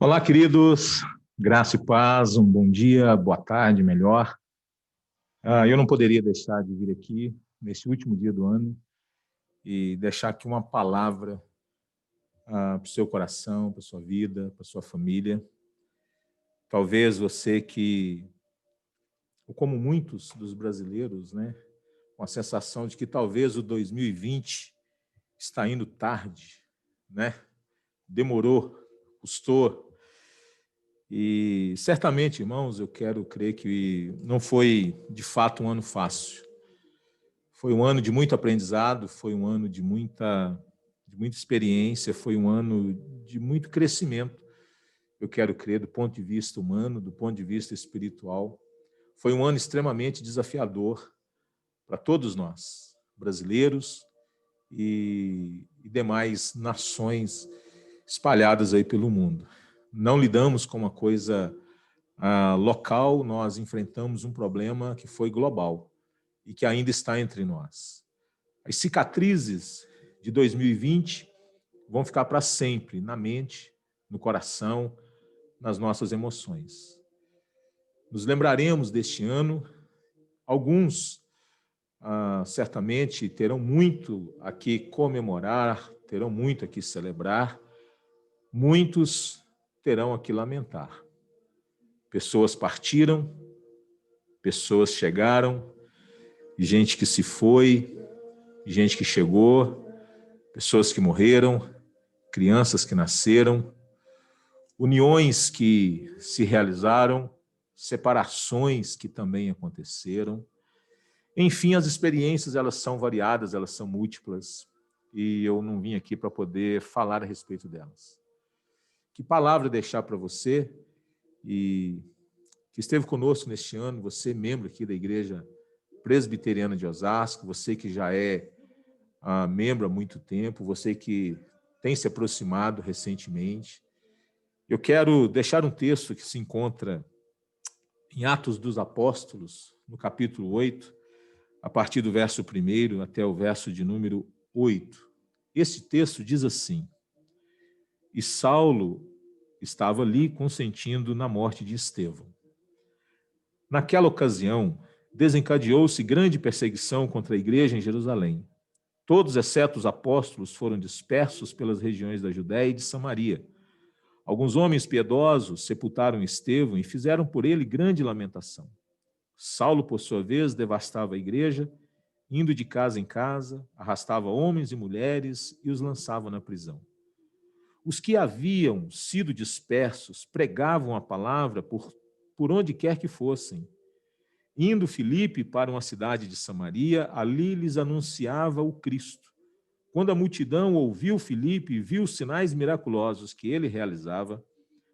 Olá, queridos. Graça e paz, um bom dia, boa tarde, melhor. Eu não poderia deixar de vir aqui, nesse último dia do ano, e deixar aqui uma palavra para o seu coração, para a sua vida, para a sua família. Talvez você que, ou como muitos dos brasileiros, né, com a sensação de que talvez o 2020 está indo tarde, né? Demorou, custou. E certamente, irmãos, eu quero crer que não foi de fato um ano fácil. Foi um ano de muito aprendizado, foi um ano de muita experiência, foi um ano de muito crescimento. Eu quero crer do ponto de vista humano, do ponto de vista espiritual. Foi um ano extremamente desafiador para todos nós, brasileiros e demais nações espalhadas aí pelo mundo. Não lidamos com uma coisa local, nós enfrentamos um problema que foi global e que ainda está entre nós. As cicatrizes de 2020 vão ficar para sempre na mente, no coração, nas nossas emoções. Nos lembraremos deste ano. Alguns certamente terão muito a que comemorar, terão muito a que celebrar. Muitos terão a que lamentar. Pessoas partiram, pessoas chegaram, gente que se foi, gente que chegou, pessoas que morreram, crianças que nasceram, uniões que se realizaram, separações que também aconteceram. Enfim, as experiências, elas são variadas, elas são múltiplas, e eu não vim aqui para poder falar a respeito delas. Que palavra deixar para você e que esteve conosco neste ano, você membro aqui da Igreja Presbiteriana de Osasco, você que já é membro há muito tempo, você que tem se aproximado recentemente. Eu quero deixar um texto que se encontra em Atos dos Apóstolos, no capítulo 8, a partir do verso 1 até o verso de número 8. Esse texto diz assim: E Saulo estava ali consentindo na morte de Estevão. Naquela ocasião, desencadeou-se grande perseguição contra a igreja em Jerusalém. Todos, exceto os apóstolos, foram dispersos pelas regiões da Judéia e de Samaria. Alguns homens piedosos sepultaram Estevão e fizeram por ele grande lamentação. Saulo, por sua vez, devastava a igreja, indo de casa em casa, arrastava homens e mulheres e os lançava na prisão. Os que haviam sido dispersos pregavam a palavra por onde quer que fossem. Indo Filipe para uma cidade de Samaria, ali lhes anunciava o Cristo. Quando a multidão ouviu Filipe e viu os sinais miraculosos que ele realizava,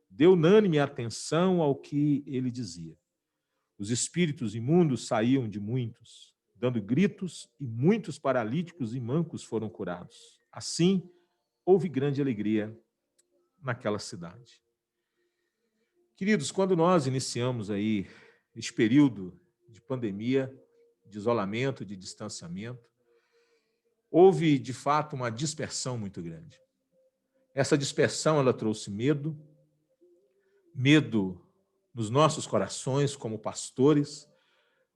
deu unânime atenção ao que ele dizia. Os espíritos imundos saíam de muitos, dando gritos, e muitos paralíticos e mancos foram curados. Assim, houve grande alegria naquela cidade. Queridos, quando nós iniciamos aí este período de pandemia, de isolamento, de distanciamento, houve, de fato, uma dispersão muito grande. Essa dispersão, ela trouxe medo nos nossos corações como pastores,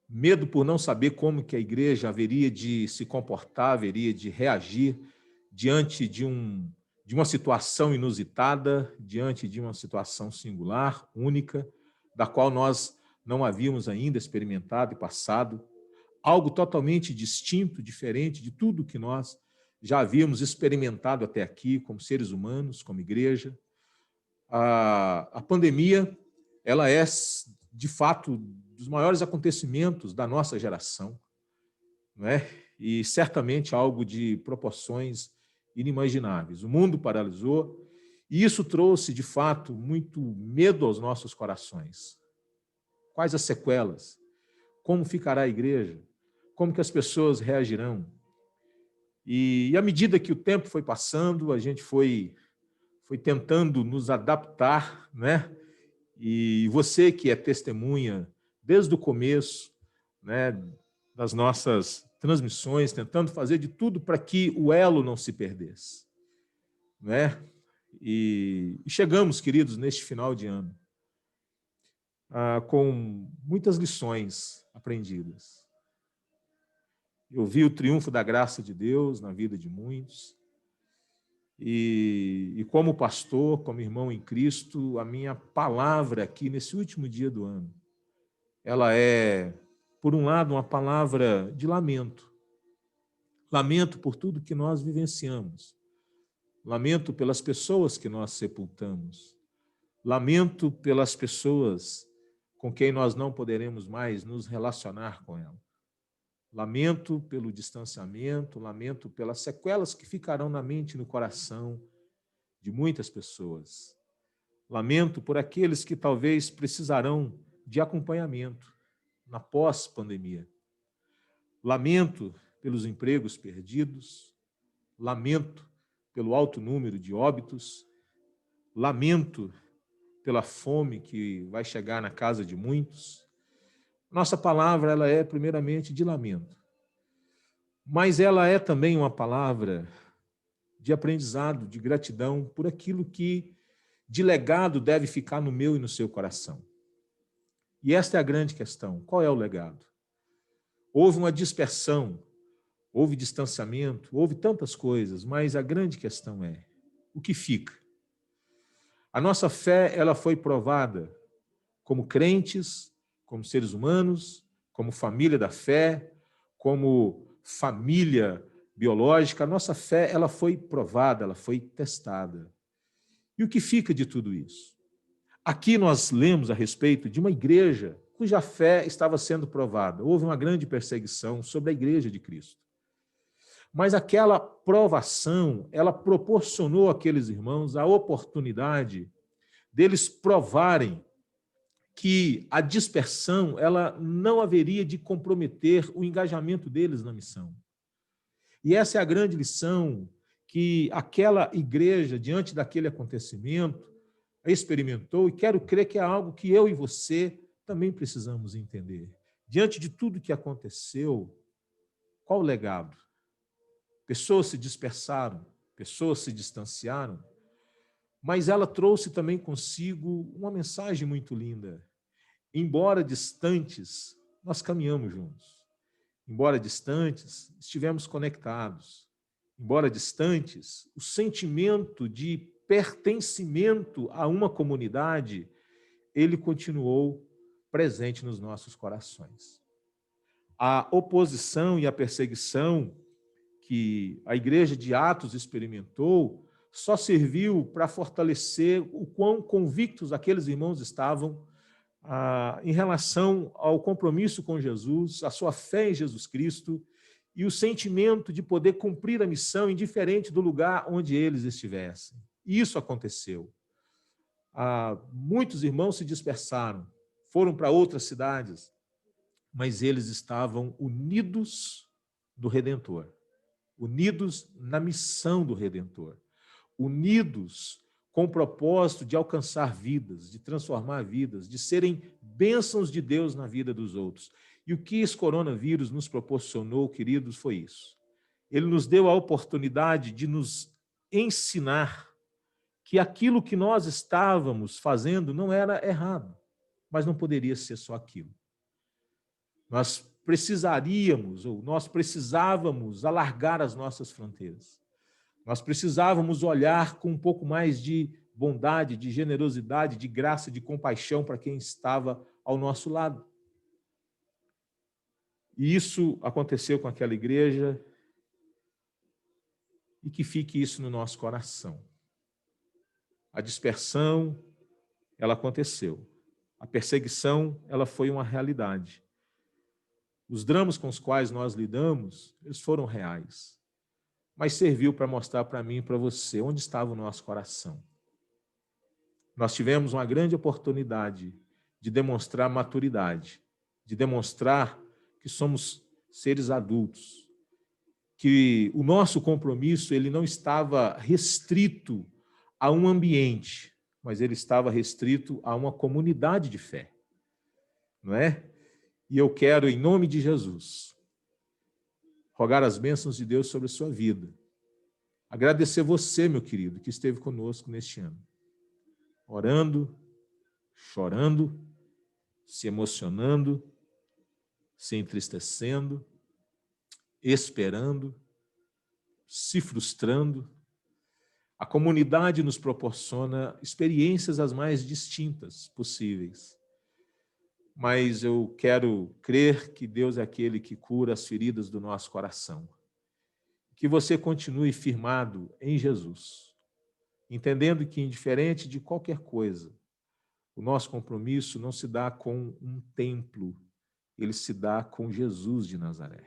medo por não saber como que a igreja haveria de se comportar, haveria de reagir diante de uma situação inusitada, diante de uma situação singular, única, da qual nós não havíamos ainda experimentado e passado, algo totalmente distinto, diferente de tudo que nós já havíamos experimentado até aqui, como seres humanos, como igreja. A pandemia, ela é, de fato, dos maiores acontecimentos da nossa geração, não é? E certamente algo de proporções inimagináveis. O mundo paralisou e isso trouxe, de fato, muito medo aos nossos corações. Quais as sequelas? Como ficará a igreja? Como que as pessoas reagirão? E à medida que o tempo foi passando, a gente foi tentando nos adaptar, né? E você que é testemunha desde o começo, né, das nossas transmissões, tentando fazer de tudo para que o elo não se perdesse, né? E chegamos, queridos, neste final de ano, com muitas lições aprendidas. Eu vi o triunfo da graça de Deus na vida de muitos. E como pastor, como irmão em Cristo, a minha palavra aqui nesse último dia do ano, ela é, por um lado, uma palavra de lamento. Lamento por tudo que nós vivenciamos. Lamento pelas pessoas que nós sepultamos. Lamento pelas pessoas com quem nós não poderemos mais nos relacionar com ela. Lamento pelo distanciamento, lamento pelas sequelas que ficarão na mente e no coração de muitas pessoas. Lamento por aqueles que talvez precisarão de acompanhamento na pós-pandemia. Lamento pelos empregos perdidos. Lamento pelo alto número de óbitos. Lamento pela fome que vai chegar na casa de muitos. Nossa palavra, ela é primeiramente de lamento, mas ela é também uma palavra de aprendizado, de gratidão por aquilo que de legado deve ficar no meu e no seu coração. E esta é a grande questão: qual é o legado? Houve uma dispersão, houve distanciamento, houve tantas coisas, mas a grande questão é: o que fica? A nossa fé, ela foi provada como crentes, como seres humanos, como família da fé, como família biológica. A nossa fé, ela foi provada, ela foi testada. E o que fica de tudo isso? Aqui nós lemos a respeito de uma igreja cuja fé estava sendo provada. Houve uma grande perseguição sobre a igreja de Cristo. Mas aquela provação, ela proporcionou àqueles irmãos a oportunidade deles provarem que a dispersão, ela não haveria de comprometer o engajamento deles na missão. E essa é a grande lição que aquela igreja, diante daquele acontecimento, experimentou, e quero crer que é algo que eu e você também precisamos entender. Diante de tudo que aconteceu, qual o legado? Pessoas se dispersaram, pessoas se distanciaram, mas ela trouxe também consigo uma mensagem muito linda. Embora distantes, nós caminhamos juntos. Embora distantes, estivemos conectados. Embora distantes, o sentimento de pertencimento a uma comunidade, ele continuou presente nos nossos corações. A oposição e a perseguição que a igreja de Atos experimentou só serviu para fortalecer o quão convictos aqueles irmãos estavam em relação ao compromisso com Jesus, a sua fé em Jesus Cristo e o sentimento de poder cumprir a missão indiferente do lugar onde eles estivessem. Isso aconteceu. Muitos irmãos se dispersaram, foram para outras cidades, mas eles estavam unidos do Redentor, unidos na missão do Redentor, unidos com o propósito de alcançar vidas, de transformar vidas, de serem bênçãos de Deus na vida dos outros. E o que esse coronavírus nos proporcionou, queridos, foi isso. Ele nos deu a oportunidade de nos ensinar que aquilo que nós estávamos fazendo não era errado, mas não poderia ser só aquilo. Nós precisaríamos, ou nós precisávamos alargar as nossas fronteiras. Nós precisávamos olhar com um pouco mais de bondade, de generosidade, de graça, de compaixão para quem estava ao nosso lado. E isso aconteceu com aquela igreja, e que fique isso no nosso coração. A dispersão, ela aconteceu. A perseguição, ela foi uma realidade. Os dramas com os quais nós lidamos, eles foram reais. Mas serviu para mostrar para mim e para você onde estava o nosso coração. Nós tivemos uma grande oportunidade de demonstrar maturidade, de demonstrar que somos seres adultos, que o nosso compromisso ele não estava restrito a um ambiente, mas ele estava restrito a uma comunidade de fé, não é? E eu quero, em nome de Jesus, rogar as bênçãos de Deus sobre a sua vida. Agradecer você, meu querido, que esteve conosco neste ano. Orando, chorando, se emocionando, se entristecendo, esperando, se frustrando. A comunidade nos proporciona experiências as mais distintas possíveis. Mas eu quero crer que Deus é aquele que cura as feridas do nosso coração. Que você continue firmado em Jesus, entendendo que, indiferente de qualquer coisa, o nosso compromisso não se dá com um templo, ele se dá com Jesus de Nazaré.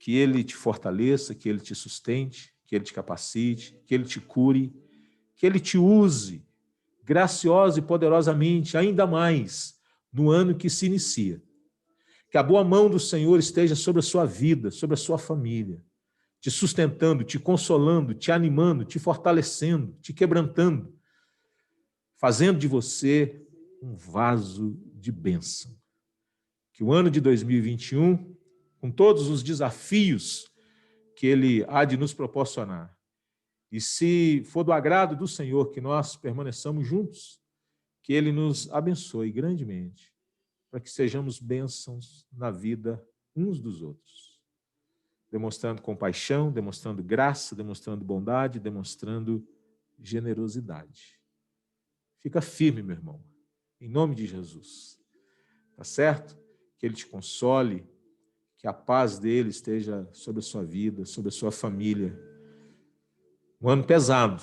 Que ele te fortaleça, que ele te sustente, que ele te capacite, que ele te cure, que ele te use graciosa e poderosamente, ainda mais, no ano que se inicia. Que a boa mão do Senhor esteja sobre a sua vida, sobre a sua família, te sustentando, te consolando, te animando, te fortalecendo, te quebrantando, fazendo de você um vaso de bênção. Que o ano de 2021, com todos os desafios que ele há de nos proporcionar, e se for do agrado do Senhor que nós permaneçamos juntos, que ele nos abençoe grandemente, para que sejamos bênçãos na vida uns dos outros, demonstrando compaixão, demonstrando graça, demonstrando bondade, demonstrando generosidade. Fica firme, meu irmão, em nome de Jesus. Tá certo? Que ele te console, que a paz dele esteja sobre a sua vida, sobre a sua família. Um ano pesado,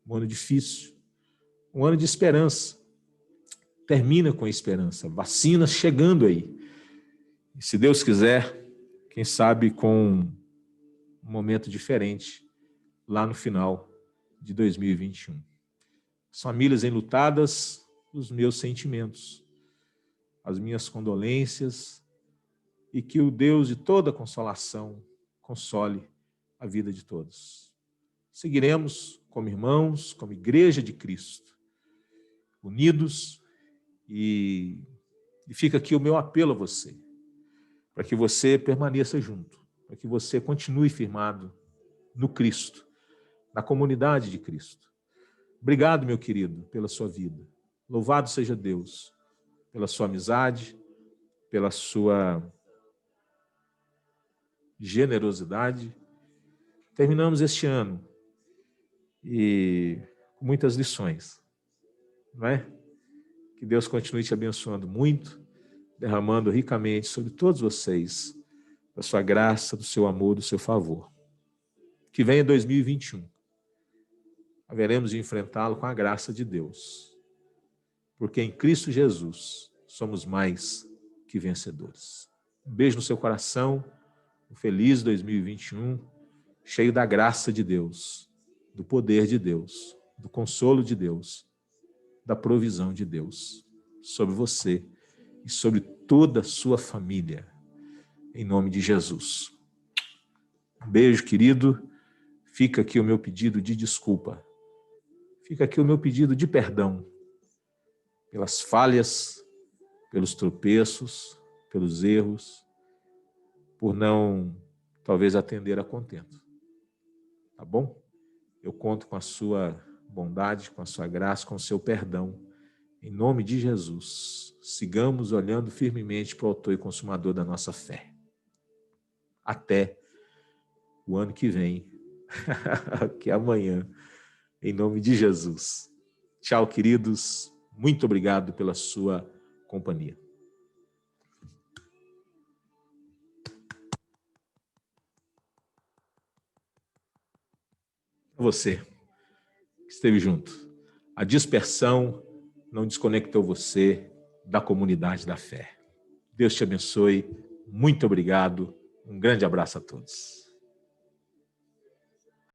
um ano difícil, um ano de esperança. Termina com a esperança. Vacinas chegando aí. E se Deus quiser, quem sabe com um momento diferente lá no final de 2021. As famílias enlutadas, os meus sentimentos, as minhas condolências, e que o Deus de toda consolação console a vida de todos. Seguiremos como irmãos, como igreja de Cristo, unidos, e fica aqui o meu apelo a você, para que você permaneça junto, para que você continue firmado no Cristo, na comunidade de Cristo. Obrigado, meu querido, pela sua vida. Louvado seja Deus pela sua amizade, pela sua generosidade. Terminamos este ano e com muitas lições, não é? Que Deus continue te abençoando muito, derramando ricamente sobre todos vocês da sua graça, do seu amor, do seu favor. Que venha 2021. Haveremos de enfrentá-lo com a graça de Deus, porque em Cristo Jesus somos mais que vencedores. Um beijo no seu coração, um feliz 2021, cheio da graça de Deus, do poder de Deus, do consolo de Deus, da provisão de Deus sobre você e sobre toda a sua família, em nome de Jesus. Um beijo, querido. Fica aqui o meu pedido de desculpa. Fica aqui o meu pedido de perdão pelas falhas, pelos tropeços, pelos erros, por não, talvez, atender a contento. Tá bom? Eu conto com a sua bondade, com a sua graça, com o seu perdão. Em nome de Jesus, sigamos olhando firmemente para o autor e consumador da nossa fé. Até o ano que vem, que é amanhã, em nome de Jesus. Tchau, queridos. Muito obrigado pela sua companhia. Você que esteve junto. A dispersão não desconectou você da comunidade da fé. Deus te abençoe. Muito obrigado. Um grande abraço a todos.